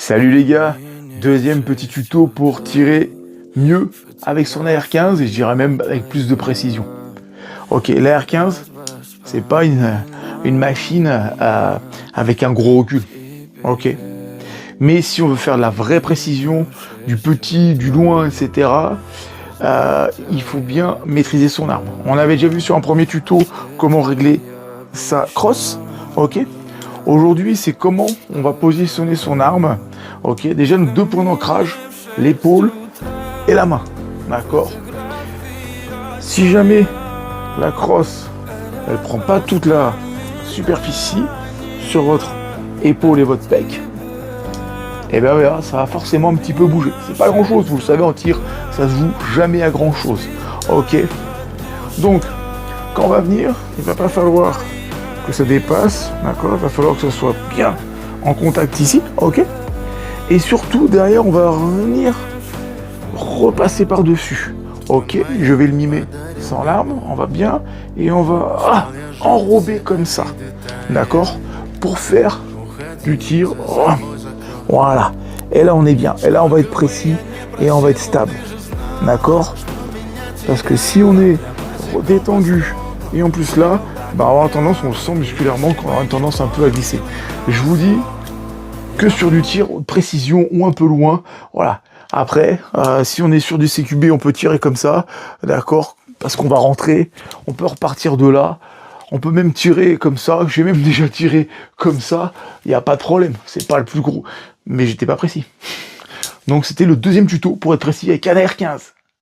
Salut les gars, deuxième petit tuto pour tirer mieux avec son AR-15 et je dirais même avec plus de précision. Ok, l'AR-15, c'est pas une machine avec un gros recul. Ok. Mais si on veut faire de la vraie précision, du petit, du loin, etc., il faut bien maîtriser son arme. On avait déjà vu sur un premier tuto comment régler sa crosse. Ok. Aujourd'hui, c'est comment on va positionner son arme. Ok, déjà nos deux points d'ancrage, l'épaule et la main. D'accord. Si jamais la crosse, elle prend pas toute la superficie sur votre épaule et votre pec, et bien voilà, ça va forcément un petit peu bouger. C'est pas grand chose, vous le savez, en tir, ça se joue jamais à grand chose. Ok. Donc, quand on va venir, il va pas falloir que ça dépasse, d'accord. Il va falloir que ça soit bien en contact ici, ok. Et surtout derrière, on va venir repasser par dessus, ok. Je vais le mimer sans l'arme, on va bien et on va enrober comme ça, d'accord, pour faire du tir. Voilà. Et là, on est bien. Et là, on va être précis et on va être stable, d'accord. Parce que si on est détendu et en plus là, on va avoir tendance, on le sent musculairement, qu'on aura une tendance un peu à glisser. Je vous dis que sur du tir de précision ou un peu loin, voilà. Après, si on est sur du CQB, on peut tirer comme ça, d'accord, parce qu'on va rentrer, on peut repartir de là, on peut même tirer comme ça, j'ai même déjà tiré comme ça, il n'y a pas de problème, c'est pas le plus gros, mais j'étais pas précis. Donc c'était le deuxième tuto pour être précis avec un AR-15.